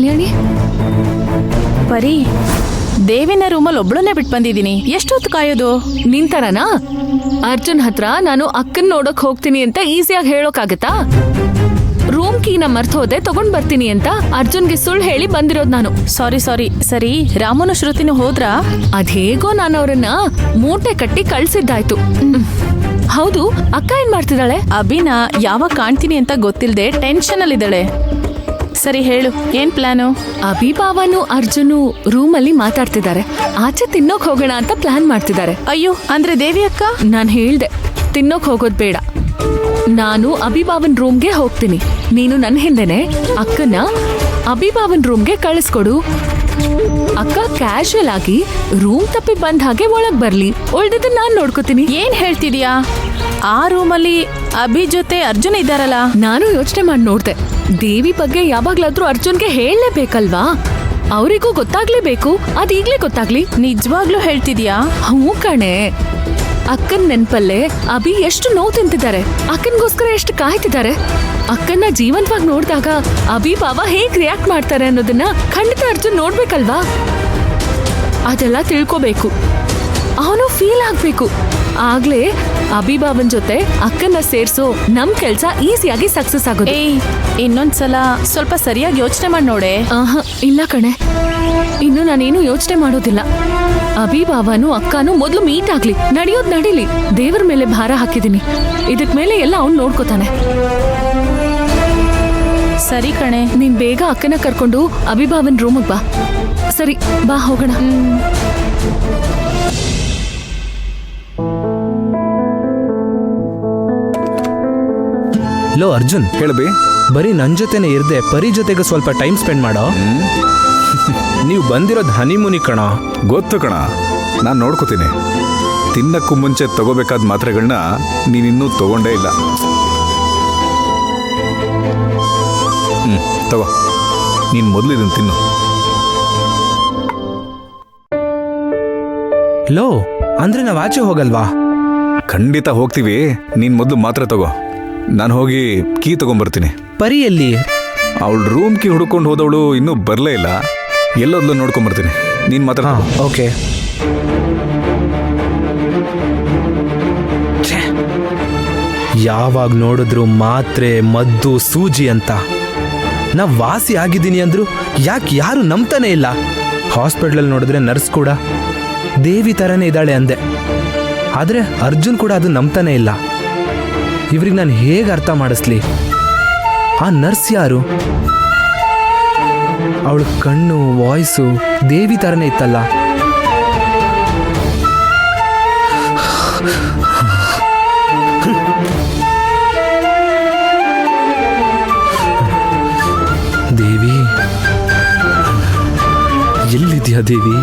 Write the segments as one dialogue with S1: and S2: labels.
S1: ಕಲ್ಯಾಣಿ?
S2: ಪರಿ, ದೇವಿನ ರೂಮಲ್ಲಿ ಒಬ್ಳನ್ನೇ ಬಿಟ್ಟು ಬಂದಿದ್ದೀನಿ. ಎಷ್ಟೊತ್ತು ಕಾಯೋದು?
S1: ನಿಂತರನಾ? ಅರ್ಜುನ್ ಹತ್ರ ನಾನು ಅಕ್ಕನ್ ನೋಡಕ್ ಹೋಗ್ತೀನಿ ಅಂತ ಈಸಿಯಾಗಿ ಹೇಳೋಕಾಗತ್ತಾ? ರೂಮ್ ಕೀನ ಮರ್ತ್ ಹೋದೆ, ತಗೊಂಡ್ ಬರ್ತೀನಿ ಅಂತ ಅರ್ಜುನ್ಗೆ ಸುಳ್ಳು ಹೇಳಿ ಬಂದಿರೋದ್ ನಾನು.
S2: ಸಾರಿ. ಸರಿ, ರಾಮನು ಶ್ರುತಿನೂ ಹೋದ್ರಾ?
S1: ಅದೇಗೋ ನಾನು ಅವ್ರನ್ನ ಮೂಟೆ ಕಟ್ಟಿ ಕಳ್ಸಿದ್ದಾಯ್ತು. ಹೌದು, ಅಕ್ಕ ಏನ್ ಮಾಡ್ತಿದ್ದಾಳೆ?
S2: ಅಭಿನ ಯಾವಾಗ ಕಾಣ್ತೀನಿ ಅಂತ ಗೊತ್ತಿಲ್ಲದೆ ಟೆನ್ಷನ್ ಅಲ್ಲಿದ್ದಾಳೆ. ಸರಿ ಹೇಳು, ಏನ್ ಪ್ಲಾನು?
S1: ಅಭಿಭಾವನು ಅರ್ಜುನು ರೂಮಲ್ಲಿ ಮಾತಾಡ್ತಿದ್ದಾರೆ. ಆಚೆ ತಿನ್ನೋಕ್ ಹೋಗೋಣ ಅಂತ ಪ್ಲಾನ್ ಮಾಡ್ತಿದ್ದಾರೆ.
S2: ಅಯ್ಯೋ, ಅಂದ್ರೆ ದೇವಿ ಅಕ್ಕ?
S1: ನಾನ್ ಹೇಳ್ದೆ ತಿನ್ನೋಕ್ ಹೋಗೋದ್ ಬೇಡ, ನಾನು ಅಭಿಭಾವನ್ ರೂಮ್ಗೆ ಹೋಗ್ತೀನಿ. ನೀನು ನನ್ನ ಹಿಂದೆನೆ ಅಕ್ಕನ ಅಭಿಭಾವನ್ ರೂಮ್ಗೆ ಕಳಿಸ್ಕೊಡು. ಅಕ್ಕ ಕ್ಯಾಶುಯಲ್ ಆಗಿ ರೂಮ್ ತಪ್ಪಿ ಬಂದ ಹಾಗೆ ಒಳಗ್ ಬರ್ಲಿ, ಉಳ್ದಿದ್ದನ್ನ ನಾನ್ ನೋಡ್ಕೋತೀನಿ.
S2: ಏನ್ ಹೇಳ್ತಿದ್ಯಾ? ಆ ರೂಮಲ್ಲಿ ಅಭಿ ಜೊತೆ ಅರ್ಜುನ್ ಇದ್ದಾರಲ್ಲ.
S1: ನಾನು ಯೋಚನೆ ಮಾಡಿ ನೋಡ್ದೆ, ದೇವಿ ಬಗ್ಗೆ ಯಾವಾಗ್ಲಾದ್ರೂ ಅರ್ಜುನ್ಗೆ ಹೇಳಲೇಬೇಕಲ್ವಾ? ಅವರಿಗೂ ಗೊತ್ತಾಗ್ಲೇಬೇಕು. ಅದೀಗ್ಲೇ ಗೊತ್ತಾಗ್ಲಿ.
S2: ನಿಜವಾಗ್ಲೂ ಹೇಳ್ತಿದ್ಯಾ?
S1: ಹ್ಞೂ ಕಣೆ. ಅಕ್ಕನ್ ನೆನ್ಪಲ್ಲೇ ಅಭಿ ಎಷ್ಟು ನೋವು ತಿಂತಿದ್ದಾರೆ, ಅಕ್ಕನ್ಗೋಸ್ಕರ ಎಷ್ಟು ಕಾಯ್ತಿದ್ದಾರೆ. ಅಕ್ಕನ್ನ ಜೀವಂತವಾಗಿ ನೋಡಿದಾಗ ಅಭಿಭಾವ ಹೇಗ್ ರಿಯಾಕ್ಟ್ ಮಾಡ್ತಾರೆ ಅನ್ನೋದನ್ನ ಖಂಡಿತ ಅರ್ಜುನ್ ನೋಡ್ಬೇಕಲ್ವಾ? ಅದೆಲ್ಲ ತಿಳ್ಕೋಬೇಕು, ಅವನು ಫೀಲ್ ಆಗ್ಬೇಕು. ಆಗ್ಲೇ ಅಭಿಭಾವನ್ ಜೊತೆ ಅಕ್ಕನ್ನ ಸೇರ್ಸೋ ನಮ್ ಕೆಲ್ಸ ಈಸಿಯಾಗಿ ಸಕ್ಸಸ್ ಆಗೋದು.
S2: ಇನ್ನೊಂದ್ಸಲ ಸ್ವಲ್ಪ ಸರಿಯಾಗಿ ಯೋಚನೆ ಮಾಡಿ ನೋಡೆ.
S1: ಇಲ್ಲ ಕಣೆ, ಇನ್ನು ನಾನೇನು ಯೋಚನೆ ಮಾಡೋದಿಲ್ಲ. ಅಭಿಭಾವನು ಅಕ್ಕನು ಮೊದ್ಲು ಮೀಟ್ ಆಗ್ಲಿ, ನಡೆಯೋದ್ ನಡೀಲಿ. ದೇವರ ಮೇಲೆ ಭಾರ ಹಾಕಿದೀನಿ, ಇದಕ್ ಮೇಲೆ ಎಲ್ಲ ಅವ್ನು ನೋಡ್ಕೋತಾನೆ.
S2: ಸರಿ ಕಣೆ,
S1: ನೀನ್ ಬೇಗ ಅಕ್ಕನ ಕರ್ಕೊಂಡು ಅಭಿಭಾವನ್ ರೂಮಿಗೆ ಬಾ. ಸರಿ ಬಾ, ಹೋಗೋಣ.
S3: ಲೋ ಅರ್ಜುನ್,
S4: ಹೇಳಬಿ.
S3: ಬರೀ ನನ್ನ ಜೊತೆನೆ ಇರ್ದೆ ಪರಿ ಜೊತೆಗೆ ಸ್ವಲ್ಪ ಟೈಮ್ ಸ್ಪೆಂಡ್ ಮಾಡೋ. ನೀವು ಬಂದಿರೋದು ಹನಿಮೂನಿ ಕಣ.
S4: ಗೊತ್ತು ಕಣ, ನಾನು ನೋಡ್ಕೋತೀನಿ. ತಿನ್ನಕ್ಕೂ ಮುಂಚೆ ತಗೋಬೇಕಾದ ಮಾತ್ರೆಗಳನ್ನ ನೀನಿನ್ನೂ ತಗೊಂಡೇ ಇಲ್ಲ. ತಗೋ, ನೀನು ಮೊದಲು ಇದನ್ನು ತಿನ್ನು.
S3: ಲೋ, ಅಂದ್ರೆ ನಾವು ಆಚೆ ಹೋಗಲ್ವಾ?
S4: ಖಂಡಿತ ಹೋಗ್ತೀವಿ. ನೀನು ಮೊದಲು ಮಾತ್ರೆ ತಗೋ, ನಾನು ಹೋಗಿ ಕೀ ತಗೊಂಡ್ಬರ್ತೀನಿ.
S3: ಪರಿ ಎಲ್ಲಿ?
S4: ಅವಳು ರೂಮ್ ಕೀ ಹುಡ್ಕೊಂಡು ಹೋದವಳು ಇನ್ನೂ ಬರಲೇ ಇಲ್ಲ. ಎಲ್ಲೋದ್ಲು ನೋಡ್ಕೊಂಬರ್ತೀನಿ. ನೀನು ಮಾತ್ರ.
S3: ಓಕೆ. ಯಾವಾಗ ನೋಡಿದ್ರು ಮಾತ್ರೆ ಮದ್ದು ಸೂಜಿ ಅಂತ. ನಾ ವಾಸಿ ಆಗಿದ್ದೀನಿ ಅಂದ್ರು ಯಾಕೆ ಯಾರು ನಂಬ್ತಾನೆ ಇಲ್ಲ. ಹಾಸ್ಪಿಟ್ಲಲ್ಲಿ ನೋಡಿದ್ರೆ ನರ್ಸ್ ಕೂಡ ದೇವಿ ಥರನೇ ಇದ್ದಾಳೆ ಅಂದೆ, ಆದರೆ ಅರ್ಜುನ್ ಕೂಡ ಅದು ನಂಬ್ತಾನೆ ಇಲ್ಲ. ಇವ್ರಿಗೆ ನಾನು ಹೇಗೆ ಅರ್ಥ ಮಾಡಿಸ್ಲಿ? ಆ ನರ್ಸ್ ಯಾರು? ಅವಳ ಕಣ್ಣು ವಾಯ್ಸು ದೇವಿ ಥರನೇ ಇತ್ತಲ್ಲ. ದೇವಿ, ಎಲ್ಲಿದ್ಯಾ ದೇವಿ?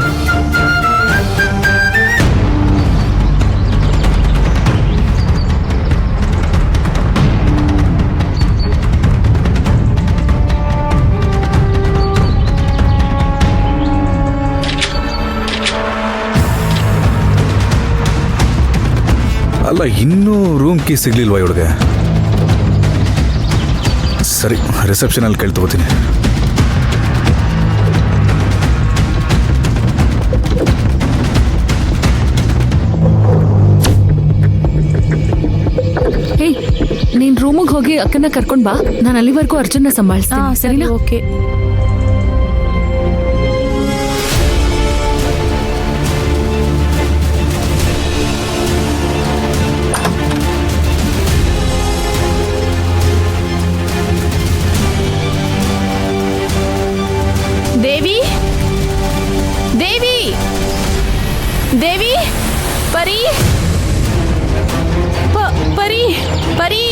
S4: ಅಲ್ಲ, ಇನ್ನೂ ರೂಮ್ ಕೀ ಸಿಗ್ಲಿಲ್ವಾ ಇವಳಿಗೆ? ಸರಿ, ರಿಸೆಪ್ಷನಲ್ಲಿ ಕೇಳಿ ತಗೋತೀನಿ.
S1: ಹೇ, ನೀನ್ ರೂಮಿಗೆ ಹೋಗಿ ಅಕ್ಕನ ಕರ್ಕೊಂಡ್ ಬಾ. ನಾನು ಅಲ್ಲಿವರೆಗೂ ಅರ್ಜುನ್ನ ಸಂಭಾಳಿಸ್ತೀನಿ. ಸರಿನಾ?
S2: ಓಕೆ. ದೇವಿ, ದೇವಿ, ದೇವಿ, ಪರಿ, ಪರಿ, ಪರಿ,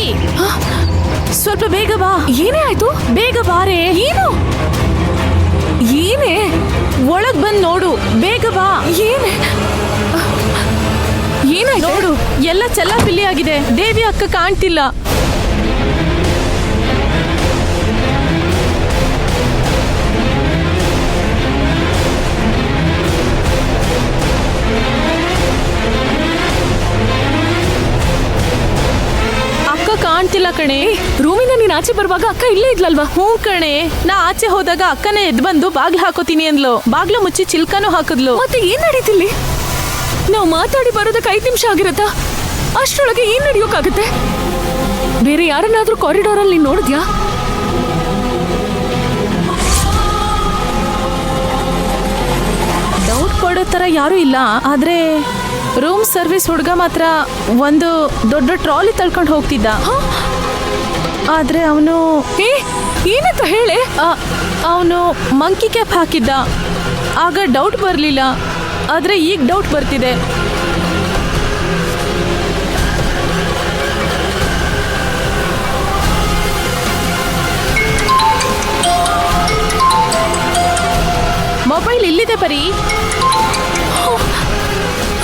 S2: ಸ್ವಲ್ಪ ಬೇಗ ಬಾ.
S1: ಏನೇ ಆಯ್ತು?
S2: ಬೇಗ ಬಾರೆ.
S1: ಏನು? ಏನೇ?
S2: ಒಳಗ್ ಬಂದ್ ನೋಡು, ಬೇಗ ಬಾ.
S1: ಏನೇ? ಏನಾಯ್ತು?
S2: ನೋಡು, ಎಲ್ಲ ಚೆಲ್ಲಾಪಿಲ್ಲಿ ಆಗಿದೆ. ದೇವಿ ಅಕ್ಕ ಕಾಣ್ತಿಲ್ಲ. ಕಾಣ್ತಿಲ್ಲ ಕಣೆ.
S1: ರೂಮಿಂದ ನೀನ್ ಆಚೆ ಬರುವಾಗ ಅಕ್ಕ ಇಲ್ಲೇ ಇದ್ಲಲ್ವಾ?
S2: ಹ್ಞೂ ಕಣೆ, ನಾ ಆಚೆ ಹೋದಾಗ ಅಕ್ಕನೇ ಎದ್ದು ಬಂದು ಬಾಗ್ಲು ಹಾಕೋತೀನಿ ಅಂದ್ಲು. ಬಾಗ್ಲು ಮುಚ್ಚಿ ಚಿಲ್ಕನೂ ಹಾಕಿದ್ಲು.
S1: ಮತ್ತೆ ಏನ್ ನಡೀತಿಲ್ಲಿ? ನಾವು ಮಾತಾಡಿ ಬರೋದಕ್ಕೆ 5 ನಿಮಿಷ ಆಗಿರತ್ತಾ? ಅಷ್ಟರೊಳಗೆ ಏನ್ ನಡೆಯೋಕ್ಕಾಗತ್ತೆ? ಬೇರೆ ಯಾರನ್ನಾದ್ರೂ ಕಾರಿಡಾರ್ ಅಲ್ಲಿ ನೀನ್ ನೋಡಿದ್ಯಾ?
S2: ಡೌಟ್ ಕೊಡೋ ಥರ ಯಾರೂ ಇಲ್ಲ. ಆದ್ರೆ ರೂಮ್ ಸರ್ವಿಸ್ ಹುಡುಗ ಮಾತ್ರ ಒಂದು ದೊಡ್ಡ ಟ್ರಾಲಿ ತಳ್ಕೊಂಡು ಹೋಗ್ತಿದ್ದ. ಆದ್ರೆ ಅವನು
S1: ಏನಂತ ಹೇಳೆ?
S2: ಅವನು ಮಂಕಿ ಕ್ಯಾಪ್ ಹಾಕಿದ್ದ. ಆಗ ಡೌಟ್ ಬರಲಿಲ್ಲ, ಆದ್ರೆ ಈಗ ಡೌಟ್ ಬರ್ತಿದೆ. ಮೊಬೈಲ್ ಇಲ್ಲಿದೆ ಪರಿ.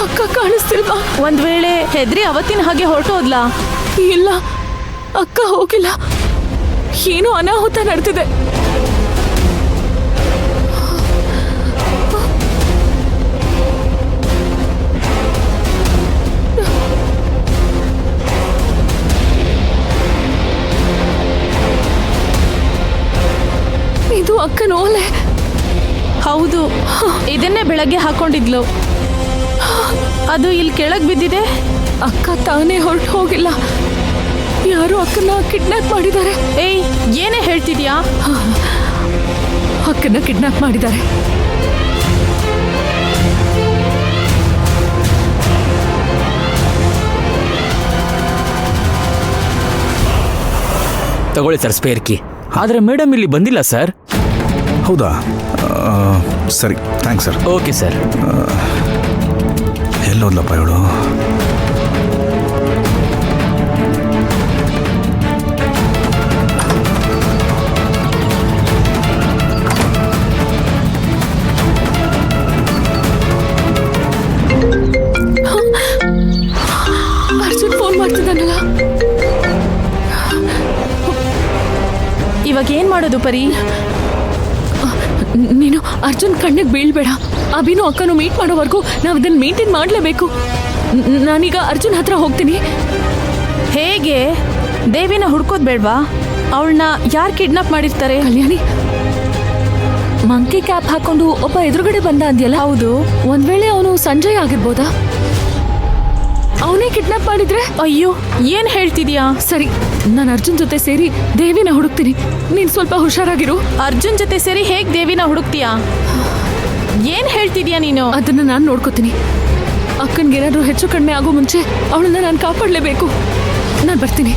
S1: ಅಕ್ಕ ಕಾಣಿಸ್ತಿಲ್ವಾ?
S2: ಒಂದ್ ವೇಳೆ ಹೆದ್ರಿ ಅವತ್ತಿನ ಹಾಗೆ ಹೊರಟೋದ್ಲಾ?
S1: ಇಲ್ಲ, ಅಕ್ಕ ಹೋಗಿಲ್ಲ. ಏನೋ ಅನಾಹುತ ನಡೆದಿದೆ. ಇದು ಅಕ್ಕನ ಓಲೆ.
S2: ಹೌದು, ಇದನ್ನೇ ಬೆಳಗ್ಗೆ ಹಾಕೊಂಡಿದ್ಲು. ಅದು ಇಲ್ಲಿ ಕೆಳಗ್ ಬಿದ್ದಿದೆ.
S1: ಅಕ್ಕ ತಾನೇ ಹೊರಟು ಹೋಗಿಲ್ಲ. ಯಾರು ಅಕ್ಕನ ಕಿಡ್ನಾಪ್ ಮಾಡಿದ್ದಾರೆ.
S2: ಏಯ್, ಏನೇ ಹೇಳ್ತಿದ್ಯಾ?
S1: ಅಕ್ಕನ ಕಿಡ್ನಾಪ್ ಮಾಡಿದ್ದಾರೆ.
S5: ತಗೊಳ್ಳಿ ಸರ್ ಸ್ಪೇರ್ ಕೀ. ಆದ್ರೆ ಮೇಡಮ್ ಇಲ್ಲಿ ಬಂದಿಲ್ಲ ಸರ್.
S4: ಹೌದಾ? ಸರಿ, ಥ್ಯಾಂಕ್ಸ್ ಸರ್.
S5: Okay sir.
S4: ಎಲ್ಲೋದ್ಲಪ್ಪ ಇವಳು?
S1: ಅರ್ಜುನ್ ಫೋನ್ ಮಾಡ್ತಿದ್ದಾನಲ್ಲ.
S2: ಇವಾಗ ಏನ್ ಮಾಡೋದು ಪರಿ?
S1: ನೀನು ಅರ್ಜುನ್ ಕಣ್ಣಿಗೆ ಬೀಳ್ಬೇಡ. ಅಭಿನೂ ಅಕ್ಕನೂ ಮೀಟ್ ಮಾಡೋವರೆಗೂ ನಾವು ಇದನ್ನ ಮೇಂಟೈನ್ ಮಾಡಲೇಬೇಕು. ನಾನೀಗ ಅರ್ಜುನ್ ಹತ್ರ ಹೋಗ್ತೀನಿ.
S2: ಹೇಗೆ? ದೇವಿನ ಹುಡ್ಕೋದ್ ಬೇಡ್ವಾ? ಅವಳನ್ನ ಯಾರು ಕಿಡ್ನಾಪ್ ಮಾಡಿರ್ತಾರೆ?
S1: ಕಲ್ಯಾಣಿ, ಮಂಕಿ ಕ್ಯಾಪ್ ಹಾಕೊಂಡು ಒಬ್ಬ ಎದುರುಗಡೆ ಬಂದ ಅಂದ್ಯಲ್ಲ?
S2: ಹೌದು.
S1: ಒಂದ್ ವೇಳೆ ಅವನು ಸಂಜಯ್ ಆಗಿರ್ಬೋದಾ? ಅವನೇ ಕಿಡ್ನಾಪ್ ಮಾಡಿದ್ರೆ?
S2: ಅಯ್ಯೋ, ಏನ್ ಹೇಳ್ತಿದ್ಯಾ?
S1: ಸರಿ, ನಾನು ಅರ್ಜುನ್ ಜೊತೆ ಸೇರಿ ದೇವಿನ ಹುಡುಕ್ತೀನಿ. ನೀನ್ ಸ್ವಲ್ಪ ಹುಷಾರಾಗಿರು.
S2: ಅರ್ಜುನ್ ಜೊತೆ ಸೇರಿ ಹೇಗ್ ದೇವಿನ ಹುಡುಕ್ತೀಯಾ? ಏನ್ ಹೇಳ್ತಿದ್ಯಾ ನೀನು?
S1: ಅದನ್ನ ನಾನು ನೋಡ್ಕೋತೀನಿ. ಅಕ್ಕನ್ಗೇನಾದ್ರೂ ಹೆಚ್ಚು ಕಡಿಮೆ ಆಗೋ ಮುಂಚೆ ಅವಳನ್ನ ನಾನು ಕಾಪಾಡಲೇಬೇಕು. ನಾನು ಬರ್ತೀನಿ.